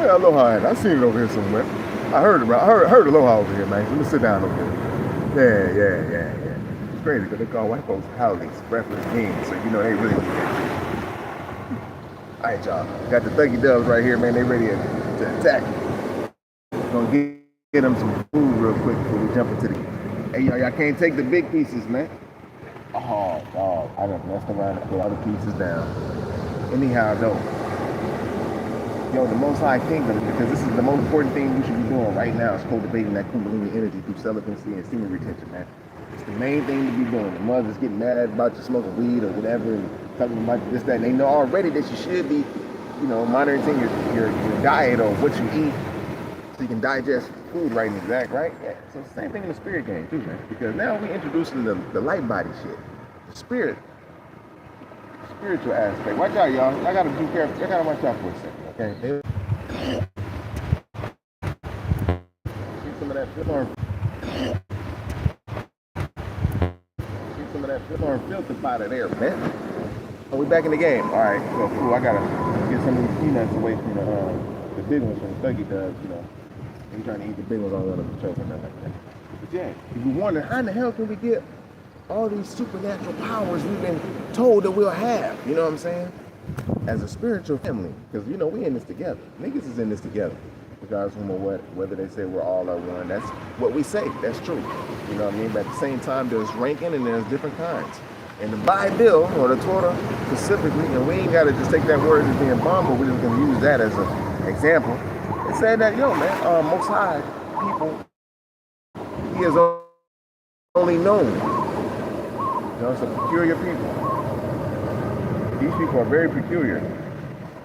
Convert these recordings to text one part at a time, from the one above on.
Where aloha at? I seen it over here somewhere. I heard aloha over here, man. Let me sit down over here. Yeah. It's crazy because they call white folks howlies, breathless beings, so you know they really do that. All right, y'all. Got the Thuggy Dubs right here, man. They ready to attack. Gonna get them some food real quick before we jump into the. Hey, y'all can't take the big pieces, man. Oh, dog. I done messed around and put all the pieces down. Anyhow, though. Yo, the Most High Kingdom, because this is the most important thing we should be doing right now, is cultivating that Kundalini energy through celibacy and semen retention, man. It's the main thing to be doing. The mothers getting mad about you smoking weed or whatever and talking about this, that, and they know already that you should be, monitoring your diet or what you eat so you can digest food right and exact, right? Yeah. So it's the same thing in the spirit game, too, man. Because now we're introducing the light body shit. The spiritual aspect. Watch out, y'all. I gotta be careful. I gotta watch out for a second. Okay. See some of that filth out of there, man. Oh, we back in the game. All right, so cool. I gotta get some of these peanuts away from the big ones from the Thuggy Dubs. They trying to eat the big ones on one of the choking nothing like that. But yeah, if you wonder how in the hell can we get all these supernatural powers we've been told that we'll have, you know what I'm saying? As a spiritual family, because we in this together. Niggas is in this together. Regardless of whether they say we're all are one, that's what we say. That's true. You know what I mean? But at the same time, there's ranking and there's different kinds. And the Bible or the Torah specifically, and we ain't got to just take that word as being bomb, but we're just gonna use that as an example. It said that Most High people, He is only known. It's a peculiar people. These people are very peculiar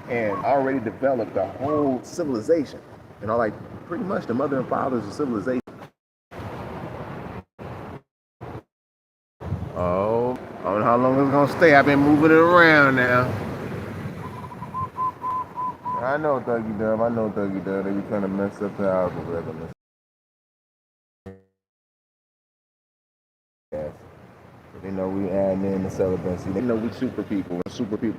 and already developed a whole civilization. Like pretty much the mother and fathers of civilization. Oh, I don't know how long it's gonna stay. I've been moving it around now. I know Thuggy Dub. They be trying to mess up the algorithm. Yes. They know we adding in the celibacy. They know we super people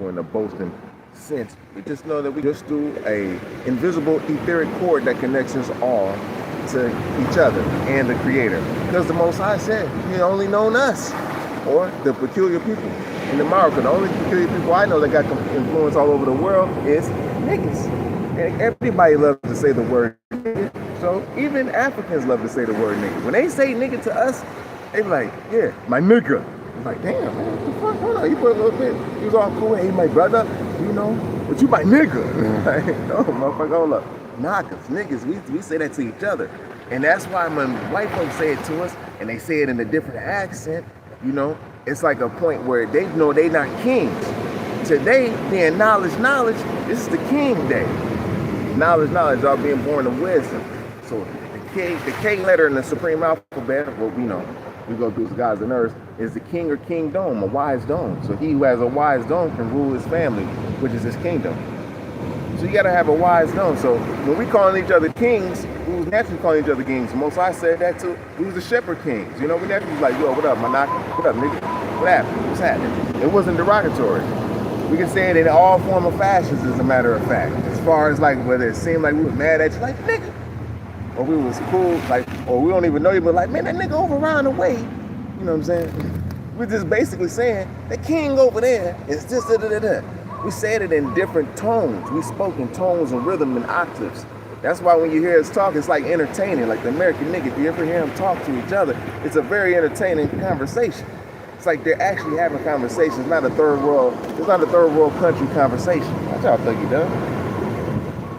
in the boasting sense. We just know that we just do a invisible etheric cord that connects us all to each other and the Creator. Because the Most High said He only known us, or the peculiar people in the America. The only peculiar people I know that got influence all over the world is niggas. And everybody loves to say the word nigga. So even Africans love to say the word nigga. When they say nigga to us, they be like, yeah, my nigga. I'm like, damn, man, what the fuck? Hold on, you put a little bit. He was all cool. Hey, my brother, but you my nigga. Like, no, motherfucker, hold up. Knockers, niggas, we say that to each other. And that's why when white folks say it to us, and they say it in a different accent, it's like a point where they know they not kings. Today, being knowledge, this is the king day. Knowledge, y'all being born of wisdom. So the K letter in the supreme alphabet, we go through the gods and earth, is the king or kingdom, a wise dome. So he who has a wise dome can rule his family, which is his kingdom. So you gotta have a wise dome. So when we calling each other kings, we was naturally calling each other kings. Most I said that too. We was the shepherd kings. We naturally was like, yo, what up, Manaka? What up, nigga? What happened? What's happening? It wasn't derogatory. We can say it in all form of fashions, as a matter of fact. As far as like whether it seemed like we was mad at you, like nigga. Or we was cool, like, or we don't even know you, but like, man, that nigga over around the way. You know what I'm saying? We're just basically saying, the king over there is this, da. We said it in different tones. We spoke in tones and rhythm and octaves. That's why when you hear us talk, it's like entertaining. Like the American nigga, if you ever hear them talk to each other, it's a very entertaining conversation. It's like they're actually having conversations. It's not a third world country conversation. Watch out, Thuggy Dub.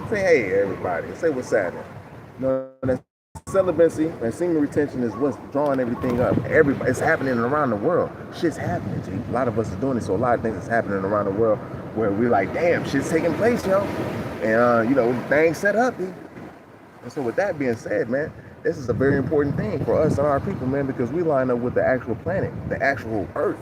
Say hey, everybody. Say what's happening. That celibacy and semen retention is what's drawing everything up. It's happening around the world. Shit's happening, G. A lot of us are doing it, so a lot of things is happening around the world where we're like, damn, shit's taking place, yo. And, things set up, dude. And so with that being said, man, this is a very important thing for us and our people, man, because we line up with the actual planet, the actual Earth.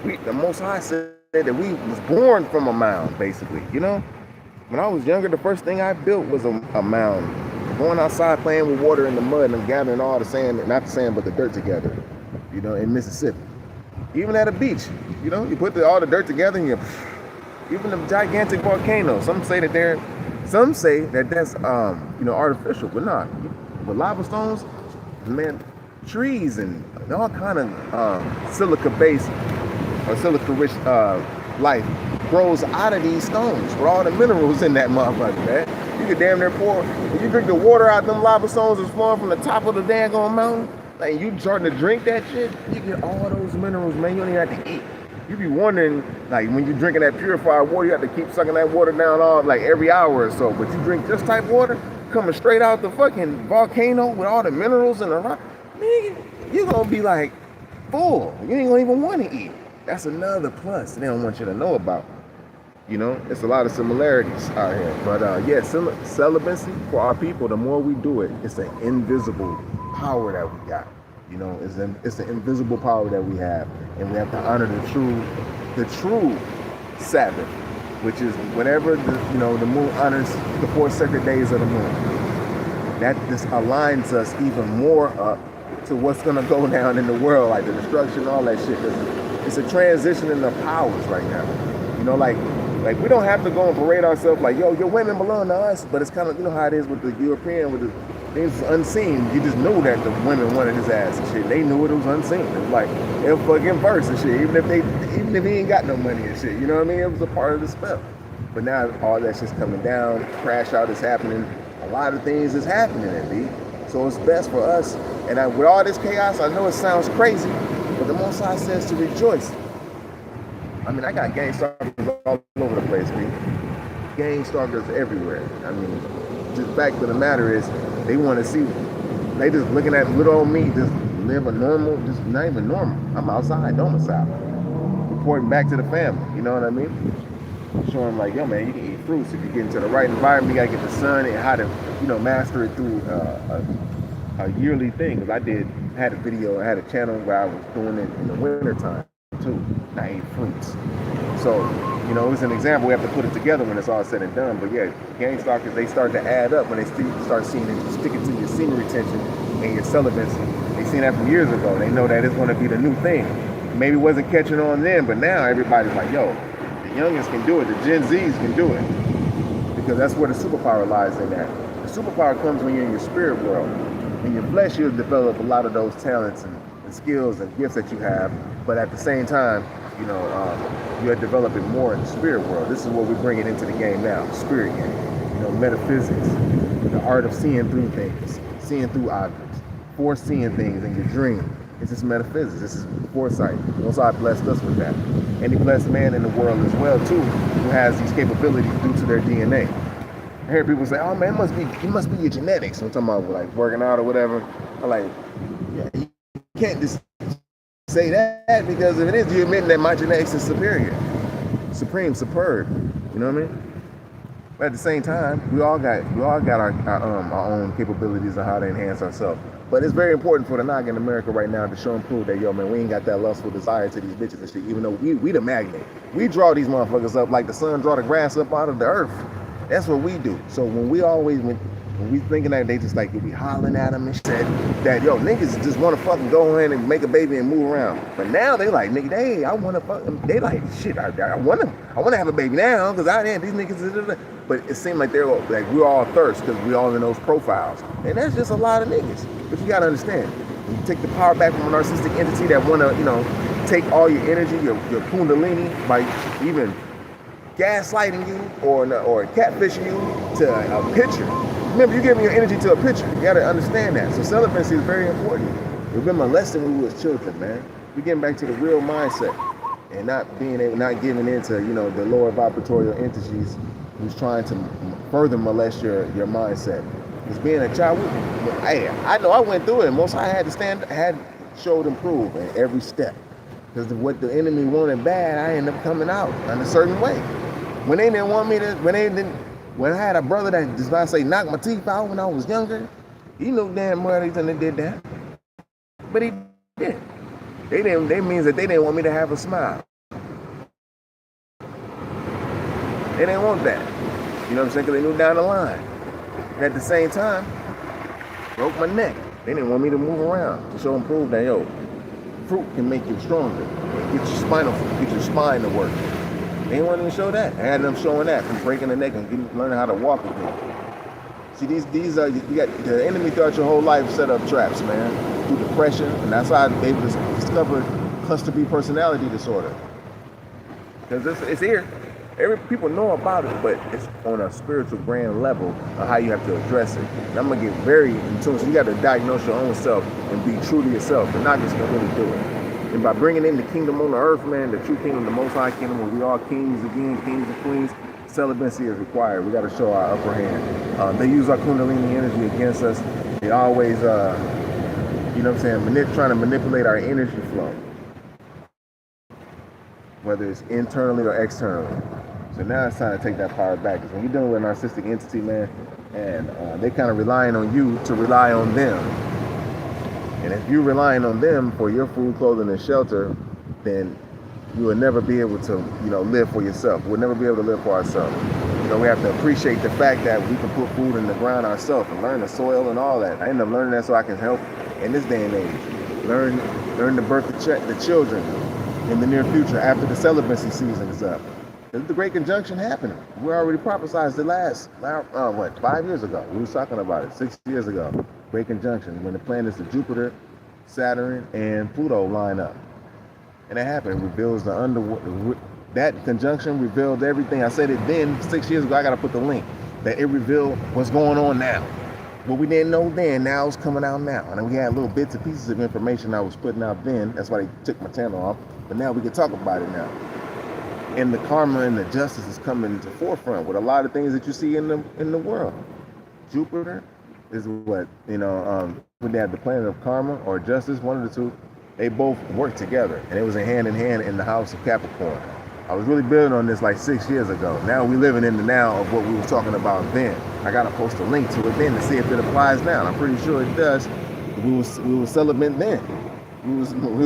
The Most High said that we was born from a mound, basically, When I was younger, the first thing I built was a mound. Going outside, playing with water in the mud and gathering all the sand, not the sand, but the dirt together, in Mississippi. Even at a beach, you put all the dirt together and even the gigantic volcanoes. Some say that they're Some say that that's artificial, but not. But lava stones, man, trees and all kind of silica-based or silica-rich life grows out of these stones with all the minerals in that motherfucker, man. You could damn near pour, if you drink the water out them lava stones that's flowing from the top of the daggone mountain, like you starting to drink that shit, you get all those minerals, man. You don't even have to eat. You be wondering, like when you're drinking that purified water, you have to keep sucking that water down all like every hour or so. But you drink this type of water coming straight out the fucking volcano with all the minerals in the rock, nigga, you gonna be like full. You ain't gonna even want to eat. That's another plus they don't want you to know about. You know, it's a lot of similarities out here. But yeah, celibacy for our people, the more we do it, it's an invisible power that we got. You know, it's an invisible power that we have, and we have to honor the true Sabbath, which is whenever the moon honors the 4 sacred days of the moon. That just aligns us even more up to what's gonna go down in the world, like the destruction, all that shit. It's a transition in the powers right now. You know, like we don't have to go and parade ourselves like, yo, your women belong to us, but it's kind of, you know how it is with the European, with the things unseen. You just know that the women wanted his ass and shit. They knew it was unseen. It was like, it was fucking verse and shit, even if he ain't got no money and shit, you know what I mean? It was a part of the spell. But now all that shit's coming down, crash out is happening, a lot of things is happening at B. So it's best for us, and with all this chaos, I know it sounds crazy, but the Most High says to rejoice. I mean, I got gang stalkers all over the place, B. Gang stalkers everywhere. I mean, just fact of the matter is, they want to see, they just looking at little old me, just live a normal, just not even normal. I'm outside, domicile. Reporting back to the family, you know what I mean? Showing like, yo man, you can eat fruits if you get into the right environment, you gotta get the sun and how to, master it through a yearly thing. Because I had a video, I had a channel where I was doing it in the winter time too. I ate fruits. So, it was an example. We have to put it together when it's all said and done. But yeah, gang stalkers, they start to add up when they start seeing it, sticking to your semen retention and your celibacy. They seen that from years ago. They know that it's going to be the new thing. Maybe it wasn't catching on then, but now everybody's like, yo, the youngins can do it. The Gen Zs can do it. Because that's where the superpower lies in that. The superpower comes when you're in your spirit world. In your flesh, you'll develop a lot of those talents and skills and gifts that you have. But at the same time, you're developing more in the spirit world. This is what we're bringing into the game now, the spirit game. Metaphysics, the art of seeing through things, seeing through objects, foreseeing things in your dream. It's just metaphysics. This is foresight. Most High blessed us with that. And He blessed man in the world as well too, who has these capabilities due to their DNA. I hear people say, "Oh man, it must be your genetics." I'm talking about like working out or whatever. I'm like, yeah, you can't just say that, because if it is, you're admitting that my genetics is superior, supreme, superb. You know what I mean? But at the same time, we all got our own capabilities of how to enhance ourselves. But it's very important for the NAGA in America right now to show and prove that, yo man, we ain't got that lustful desire to these bitches and shit. Even though we the magnet, we draw these motherfuckers up like the sun draw the grass up out of the earth. That's what we do. So when we thinking that they just like we hollering at them and shit, that yo niggas just want to fucking go in and make a baby and move around. But now they like, nigga, hey, I want to fuck them. They like, shit, I want to have a baby now because these niggas. But it seemed like they're like we're all thirst because we all in those profiles, and that's just a lot of niggas. But you gotta understand, when you take the power back from a narcissistic entity that wanna, take all your energy, your kundalini, by even gaslighting you or catfishing you to a picture. Remember, you're giving your energy to a picture. You gotta understand that. So celibacy is very important. We've been molested when we was children, man. We're getting back to the real mindset and not giving in to, the lower vibratorial entities who's trying to further molest your mindset. Because being a child, I know I went through it. Most I had showed and proved in every step. Because what the enemy wanted bad, I ended up coming out in a certain way. When they didn't want me to, when I had a brother that just not say knock my teeth out when I was younger, he knew damn well they did that. But he did. That means that they didn't want me to have a smile. They didn't want that. You know what I'm saying? Because they knew down the line. And at the same time, broke my neck. They didn't want me to move around to show and prove that, yo, fruit can make you stronger. Get your spine to work. They didn't want to even show that. I had them showing that from breaking the neck and learning how to walk again. See, these are, you got the enemy throughout your whole life set up traps, man, through depression, and that's how they discovered cluster B personality disorder. Because it's here. People know about it, but it's on a spiritual grand level of how you have to address it. And I'm gonna get very in tune. So you got to diagnose your own self and be true to yourself. They're not just gonna really do it. And by bringing in the kingdom on the earth, man, the true kingdom, the most high kingdom, where we are kings again, kings and queens, celibacy is required. We got to show our upper hand. They use our kundalini energy against us. They always, you know what I'm saying, trying to manipulate our energy flow, whether it's internally or externally. So now it's time to take that power back. Because when you're dealing with a narcissistic entity, man, and they're kind of relying on you to rely on them. And if you're relying on them for your food, clothing, and shelter, then you will never be able to, you know, live for yourself. We'll never be able to live for ourselves. You know, we have to appreciate the fact that we can put food in the ground ourselves and learn the soil and all that. I end up learning that so I can help in this day and age. Learn to birth the children in the near future after the celibacy season is up. There's the Great Conjunction happening. We already prophesized it last 5 years ago. We was talking about it 6 years ago. Great Conjunction, when the planets of Jupiter, Saturn, and Pluto line up. And it happened. It reveals the underworld. That conjunction revealed everything. I said it then 6 years ago. I got to put the link. That it revealed what's going on now. What we didn't know then, now it's coming out now. And we had little bits and pieces of information I was putting out then. That's why they took my channel off. But now we can talk about it now. And the karma and the justice is coming to the forefront with a lot of things that you see in the world. Jupiter is what, you know, when they have the planet of karma or justice, one of the two, they both work together. And it was a hand in hand in the house of Capricorn. I was really building on this like 6 years ago. Now we living in the now of what we were talking about then. I got to post a link to it then to see if it applies now. And I'm pretty sure it does. We was celibate then. We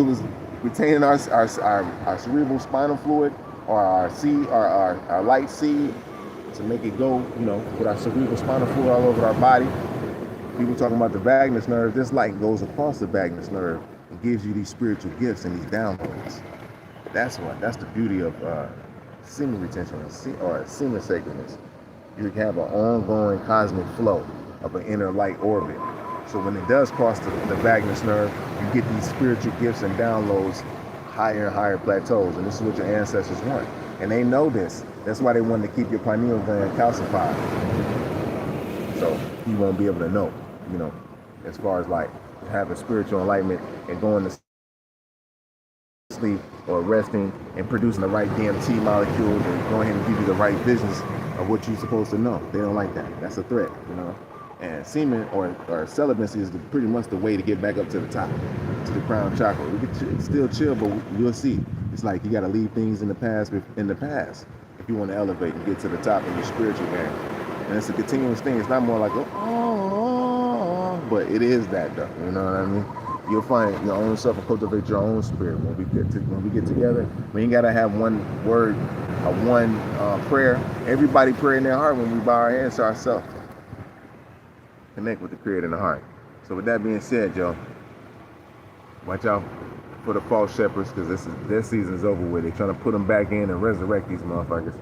was retaining our cerebral spinal fluid, or our light seed, to make it go, you know, with our cerebral spinal fluid all over our body. People talking about the vagus nerve. This light goes across the vagus nerve and gives you these spiritual gifts and these downloads. That's the beauty of semen retention or semen sacredness. You have an ongoing cosmic flow of an inner light orbit. So when it does cross the vagus nerve, you get these spiritual gifts and downloads, higher and higher plateaus, and this is what your ancestors want. And they know this. That's why they wanted to keep your pineal gland calcified. So you won't be able to know, you know, as far as like having spiritual enlightenment and going to sleep or resting and producing the right DMT molecules and going ahead and give you the right visions of what you're supposed to know. They don't like that. That's a threat, you know. And semen or celibacy is pretty much the way to get back up to the top, to the crown chakra. We can still chill, but you'll see. It's like you got to leave things in the past if you want to elevate and get to the top in your spiritual game. And it's a continuous thing. It's not more like, but it is that though. You know what I mean? You'll find your own self and cultivate your own spirit when we get together. We ain't gotta have one word, one prayer. Everybody pray in their heart when we bow our heads to ourselves. Connect with the Creator in the heart. So with that being said, y'all, watch out for the false shepherds, because their season's over with. They're trying to put them back in and resurrect these motherfuckers.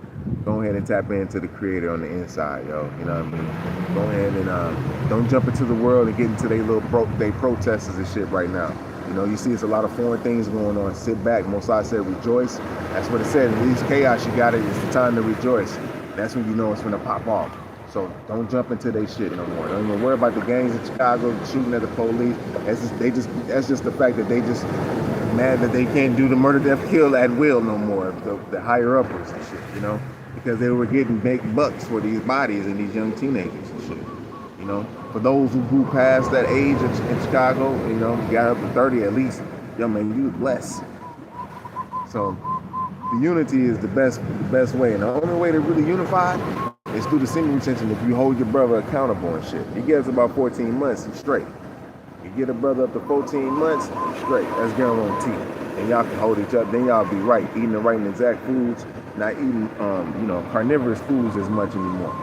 Go ahead and tap into the Creator on the inside, yo. You know what I mean? Go ahead and don't jump into the world and get into they protesters and shit right now. You know, you see it's a lot of foreign things going on. Sit back. Mosai said rejoice. That's what it said. In these chaos, you got it. It's the time to rejoice. That's when you know it's gonna pop off. So don't jump into their shit no more. Don't even worry about the gangs in Chicago shooting at the police. That's just the fact that they just mad that they can't do the murder, death, kill at will no more. The higher uppers and shit, you know, because they were getting big bucks for these bodies and these young teenagers and shit. You know, for those who grew past that age in Chicago, you know, got up to 30 at least. Yo, man, you blessed. So the unity is the best way, and the only way to really unify is through the semen retention. If you hold your brother accountable and shit, he gets about 14 months, he's straight. You get a brother up to 14 months, straight. That's guaranteed. And y'all can hold each other. Then y'all be right, eating the right and exact foods, not eating, carnivorous foods as much anymore.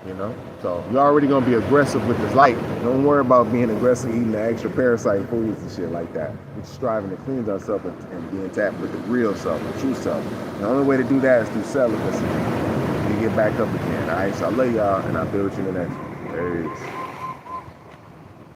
you know? So you're already gonna be aggressive with this light. Don't worry about being aggressive, eating the extra parasite foods and shit like that. We're just striving to cleanse ourselves and be in tap with the real self, the true self. The only way to do that is through celibacy. You get back up again, all right? So I love y'all, and I'll be with you in the next one. Peace.